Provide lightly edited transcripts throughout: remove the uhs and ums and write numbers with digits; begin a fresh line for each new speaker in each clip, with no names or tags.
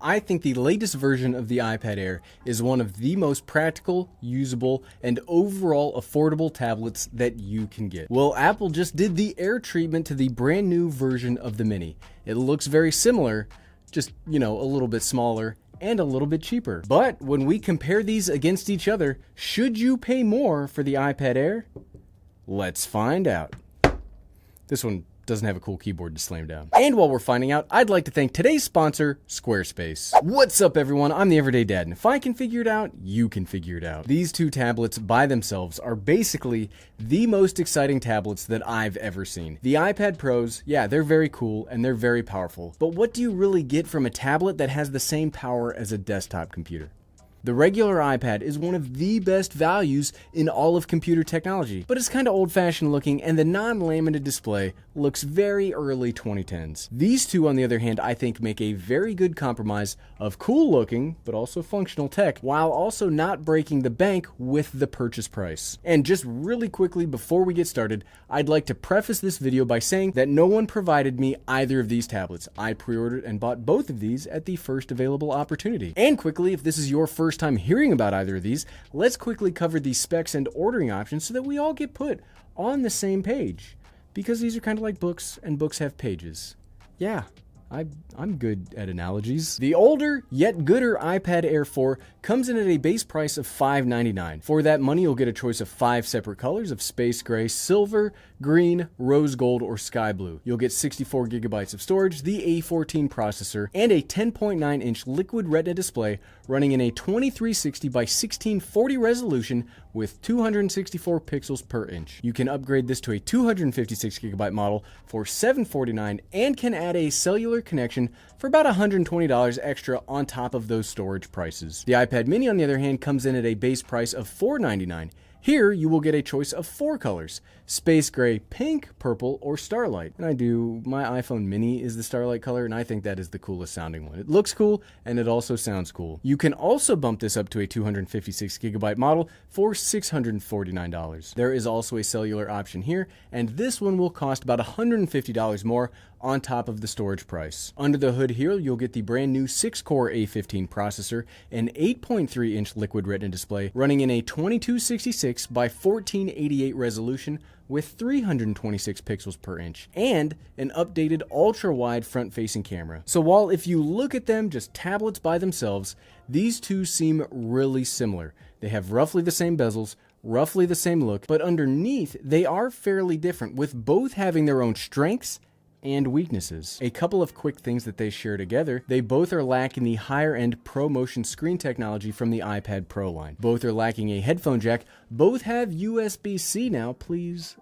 I think the latest version of the iPad Air is one of the most practical, usable, and overall affordable tablets that you can get. Well, Apple just did the Air treatment to the brand new version of the Mini. It looks very similar, just, a little bit smaller and a little bit cheaper. But when we compare these against each other, should you pay more for the iPad Air? Let's find out. This one doesn't have a cool keyboard to slam down. And while we're finding out, I'd like to thank today's sponsor, Squarespace. What's up, everyone? I'm the Everyday Dad, and if I can figure it out, you can figure it out. These two tablets by themselves are basically the most exciting tablets that I've ever seen. The iPad Pros, yeah, they're very cool and they're very powerful, but what do you really get from a tablet that has the same power as a desktop computer? The regular iPad is one of the best values in all of computer technology, but it's kind of old-fashioned looking and the non-laminated display looks very early 2010s. These two, on the other hand, I think make a very good compromise of cool looking, but also functional tech, while also not breaking the bank with the purchase price. And just really quickly before we get started, I'd like to preface this video by saying that no one provided me either of these tablets. I pre-ordered and bought both of these at the first available opportunity. And quickly, if this is your first time hearing about either of these, let's quickly cover the specs and ordering options so that we all get put on the same page. Because these are kind of like books, and books have pages. Yeah, I'm good at analogies. The older, yet gooder iPad Air 4 comes in at a base price of $599. For that money, you'll get a choice of 5 separate colors of space gray, silver, green, rose gold, or sky blue. You'll get 64 gigabytes of storage, the A14 processor, and a 10.9-inch liquid retina display running in a 2360 by 1640 resolution with 264 pixels per inch. You can upgrade this to a 256 gigabyte model for $749 and can add a cellular connection for about $120 extra on top of those storage prices. The iPad mini, on the other hand, comes in at a base price of $499. Here, you will get a choice of 4 colors: space gray, pink, purple, or starlight. And my iPhone mini is the starlight color, and I think that is the coolest sounding one. It looks cool, and it also sounds cool. You can also bump this up to a 256 gigabyte model for $649. There is also a cellular option here, and this one will cost about $150 more on top of the storage price. Under the hood here, you'll get the brand new 6-core A15 processor, an 8.3-inch liquid retina display running in a 2266 by 1488 resolution with 326 pixels per inch, and an updated ultra-wide front-facing camera. So while if you look at them just tablets by themselves, these two seem really similar. They have roughly the same bezels, roughly the same look, but underneath they are fairly different, with both having their own strengths and weaknesses. A couple of quick things that they share together: they both are lacking the higher-end ProMotion screen technology from the iPad Pro line. Both are lacking a headphone jack. Both have USB-C now. Please,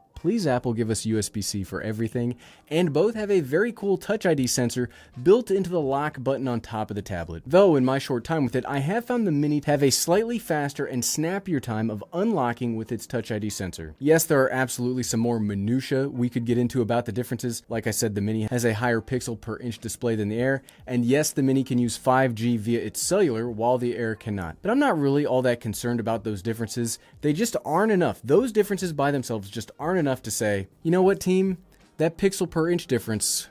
Apple, give us USB-C for everything. And both have a very cool Touch ID sensor built into the lock button on top of the tablet. Though, in my short time with it, I have found the Mini to have a slightly faster and snappier time of unlocking with its Touch ID sensor. Yes, there are absolutely some more minutia we could get into about the differences. Like I said, the Mini has a higher pixel per inch display than the Air, and yes, the Mini can use 5G via its cellular, while the Air cannot. But I'm not really all that concerned about those differences. They just aren't enough. Those differences by themselves just aren't enough to say, you know what, team? That pixel per inch difference,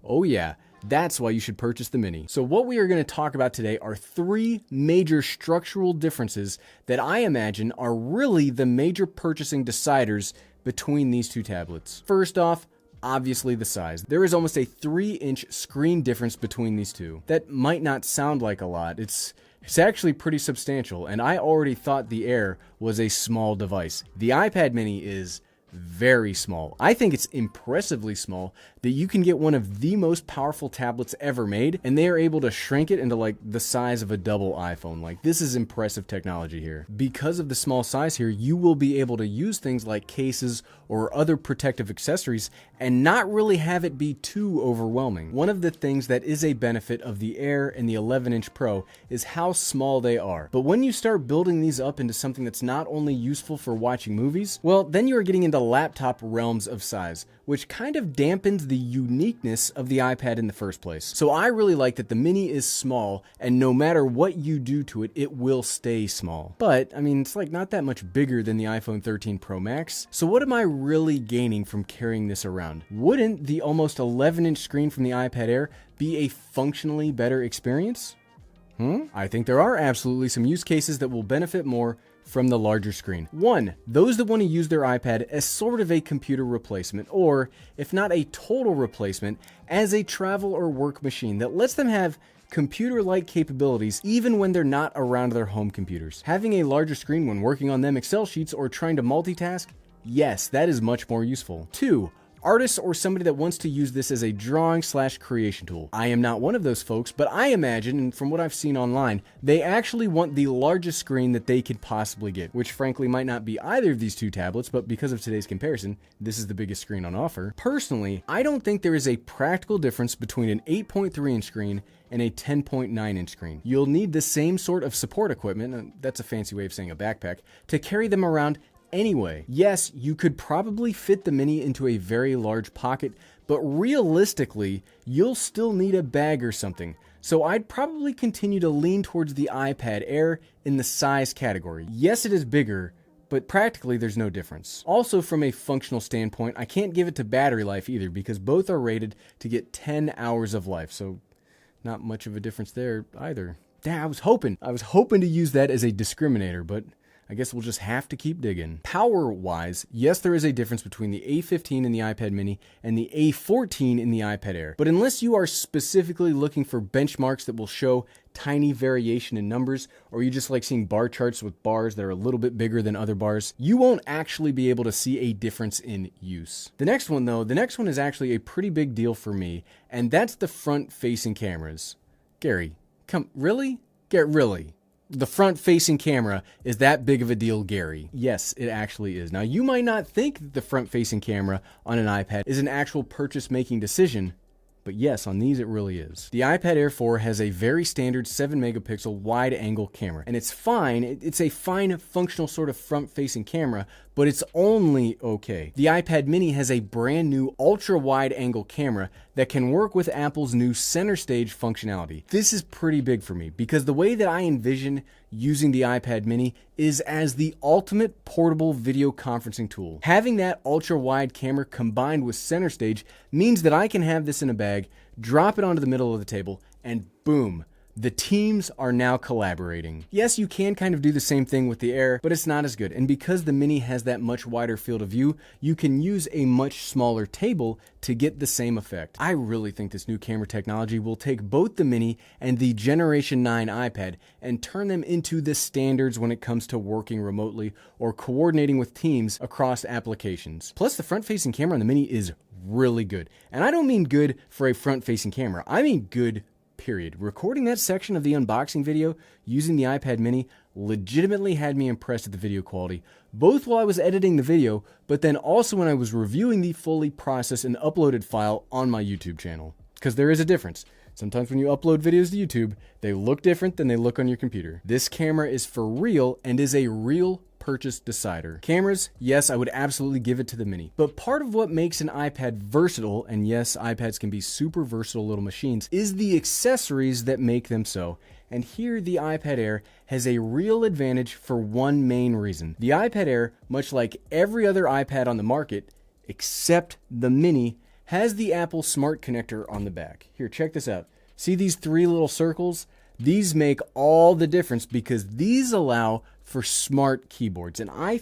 oh yeah, that's why you should purchase the Mini. So what we are going to talk about today are 3 major structural differences that I imagine are really the major purchasing deciders between these two tablets. First off, obviously the size. There is almost a 3-inch screen difference between these two. That might not sound like a lot. It's actually pretty substantial, and I already thought the Air was a small device. The iPad mini is very small. I think it's impressively small that you can get one of the most powerful tablets ever made, and they are able to shrink it into like the size of a double iPhone. Like, this is impressive technology here. Because of the small size here, you will be able to use things like cases or other protective accessories and not really have it be too overwhelming. One of the things that is a benefit of the Air and the 11-inch Pro is how small they are. But when you start building these up into something that's not only useful for watching movies, well, then you are getting into laptop realms of size, which kind of dampens the uniqueness of the iPad in the first place. So I really like that the Mini is small, and no matter what you do to it, it will stay small. But, I mean, it's like not that much bigger than the iPhone 13 Pro Max. So what am I really gaining from carrying this around? Wouldn't the almost 11-inch screen from the iPad Air be a functionally better experience? I think there are absolutely some use cases that will benefit more from the larger screen. One, those that want to use their iPad as sort of a computer replacement, or if not a total replacement, as a travel or work machine that lets them have computer-like capabilities even when they're not around their home computers. Having a larger screen when working on them Excel sheets or trying to multitask, yes, that is much more useful. Two, artists or somebody that wants to use this as a drawing/creation tool. I am not one of those folks, but I imagine, and from what I've seen online, they actually want the largest screen that they could possibly get, which frankly might not be either of these two tablets, but because of today's comparison, this is the biggest screen on offer. Personally, I don't think there is a practical difference between an 8.3-inch screen and a 10.9-inch screen. You'll need the same sort of support equipment, and that's a fancy way of saying a backpack, to carry them around anyway. Yes, you could probably fit the Mini into a very large pocket, but realistically, you'll still need a bag or something. So I'd probably continue to lean towards the iPad Air in the size category. Yes, it is bigger, but practically there's no difference. Also, from a functional standpoint, I can't give it to battery life either because both are rated to get 10 hours of life, so not much of a difference there either. Damn, I was hoping to use that as a discriminator, but I guess we'll just have to keep digging. Power-wise, yes, there is a difference between the A15 in the iPad mini and the A14 in the iPad Air. But unless you are specifically looking for benchmarks that will show tiny variation in numbers, or you just like seeing bar charts with bars that are a little bit bigger than other bars, you won't actually be able to see a difference in use. The next one is actually a pretty big deal for me, and that's the front-facing cameras. Gary, really? Really? The front-facing camera is that big of a deal, Gary? Yes, it actually is. Now, you might not think that the front-facing camera on an iPad is an actual purchase-making decision, but yes, on these it really is. The iPad Air 4 has a very standard 7-megapixel wide-angle camera, and it's fine. It's a fine, functional sort of front-facing camera, but it's only okay. The iPad mini has a brand new ultra-wide-angle camera that can work with Apple's new center stage functionality. This is pretty big for me because the way that I envision using the iPad mini is as the ultimate portable video conferencing tool. Having that ultra-wide camera combined with center stage means that I can have this in a bag, drop it onto the middle of the table, and boom, the teams are now collaborating. Yes, you can kind of do the same thing with the Air, but it's not as good. And because the Mini has that much wider field of view, you can use a much smaller table to get the same effect. I really think this new camera technology will take both the Mini and the Generation 9 iPad and turn them into the standards when it comes to working remotely or coordinating with teams across applications. Plus, the front-facing camera on the Mini is really good. And I don't mean good for a front-facing camera. I mean good period. Recording that section of the unboxing video using the iPad mini legitimately had me impressed with the video quality, both while I was editing the video, but then also when I was reviewing the fully processed and uploaded file on my YouTube channel. Because there is a difference. Sometimes when you upload videos to YouTube, they look different than they look on your computer. This camera is for real and is a real purchase decider. Cameras, yes, I would absolutely give it to the Mini. But part of what makes an iPad versatile, and yes, iPads can be super versatile little machines, is the accessories that make them so. And here the iPad Air has a real advantage for one main reason. The iPad Air, much like every other iPad on the market, except the Mini, has the Apple Smart Connector on the back. Here, check this out. See these three little circles? These make all the difference because these allow for smart keyboards. And I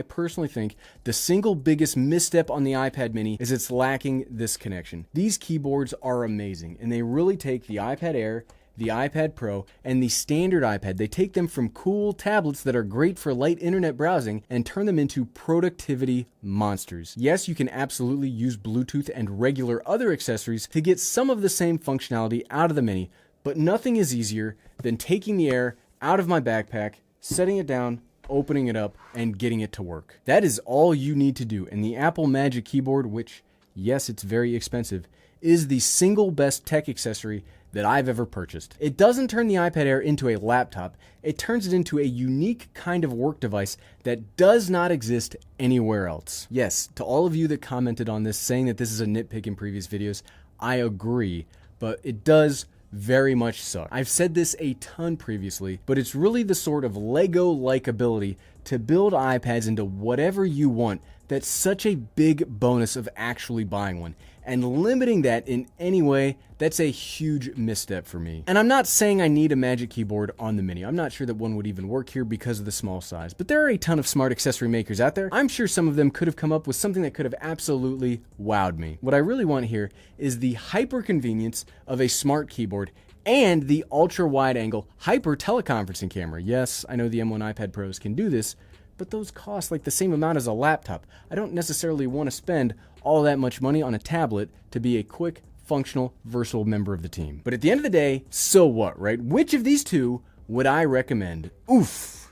personally think, the single biggest misstep on the iPad mini is it's lacking this connection. These keyboards are amazing, and they really take the iPad Air, the iPad Pro, and the standard iPad. They take them from cool tablets that are great for light internet browsing and turn them into productivity monsters. Yes, you can absolutely use Bluetooth and regular other accessories to get some of the same functionality out of the Mini, but nothing is easier than taking the Air out of my backpack, setting it down, opening it up, and getting it to work. That is all you need to do, and the Apple Magic Keyboard, which, yes, it's very expensive, is the single best tech accessory that I've ever purchased. It doesn't turn the iPad Air into a laptop, it turns it into a unique kind of work device that does not exist anywhere else. Yes, to all of you that commented on this saying that this is a nitpick in previous videos, I agree, but it does very much suck. I've said this a ton previously, but it's really the sort of Lego-like ability to build iPads into whatever you want that's such a big bonus of actually buying one. and limiting that in any way, that's a huge misstep for me. And I'm not saying I need a Magic Keyboard on the Mini. I'm not sure that one would even work here because of the small size, but there are a ton of smart accessory makers out there. I'm sure some of them could have come up with something that could have absolutely wowed me. What I really want here is the hyper convenience of a smart keyboard and the ultra wide angle hyper teleconferencing camera. Yes, I know the M1 iPad Pros can do this, but those cost like the same amount as a laptop. I don't necessarily want to spend all that much money on a tablet to be a quick, functional, versatile member of the team. But at the end of the day, so what, right? Which of these two would I recommend? Oof,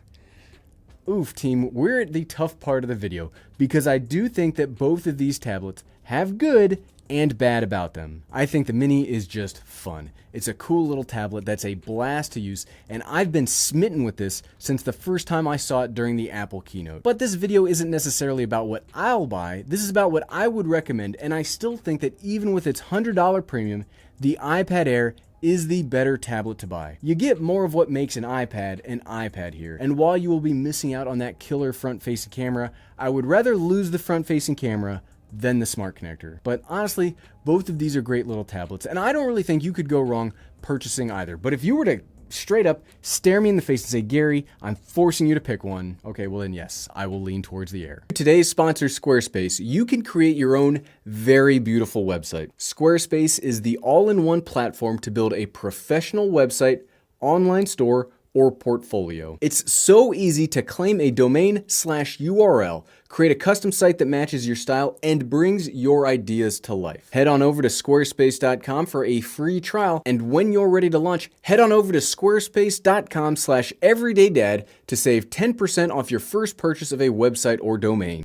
team, we're at the tough part of the video because I do think that both of these tablets have good and bad about them. I think the Mini is just fun. It's a cool little tablet that's a blast to use, and I've been smitten with this since the first time I saw it during the Apple keynote. But this video isn't necessarily about what I'll buy, this is about what I would recommend, and I still think that even with its $100 premium, the iPad Air is the better tablet to buy. You get more of what makes an iPad here, and while you will be missing out on that killer front-facing camera, I would rather lose the front-facing camera than the smart connector. But honestly, both of these are great little tablets, and I don't really think you could go wrong purchasing either. But if you were to straight up stare me in the face and say, Gary, I'm forcing you to pick one, okay, well then yes, I will lean towards the Air. Today's sponsor, Squarespace. You can create your own very beautiful website. Squarespace is the all-in-one platform to build a professional website, online store, or portfolio. It's so easy to claim a domain/URL, create a custom site that matches your style, and brings your ideas to life. Head on over to squarespace.com for a free trial, and when you're ready to launch, head on over to squarespace.com/everydaydad to save 10% off your first purchase of a website or domain.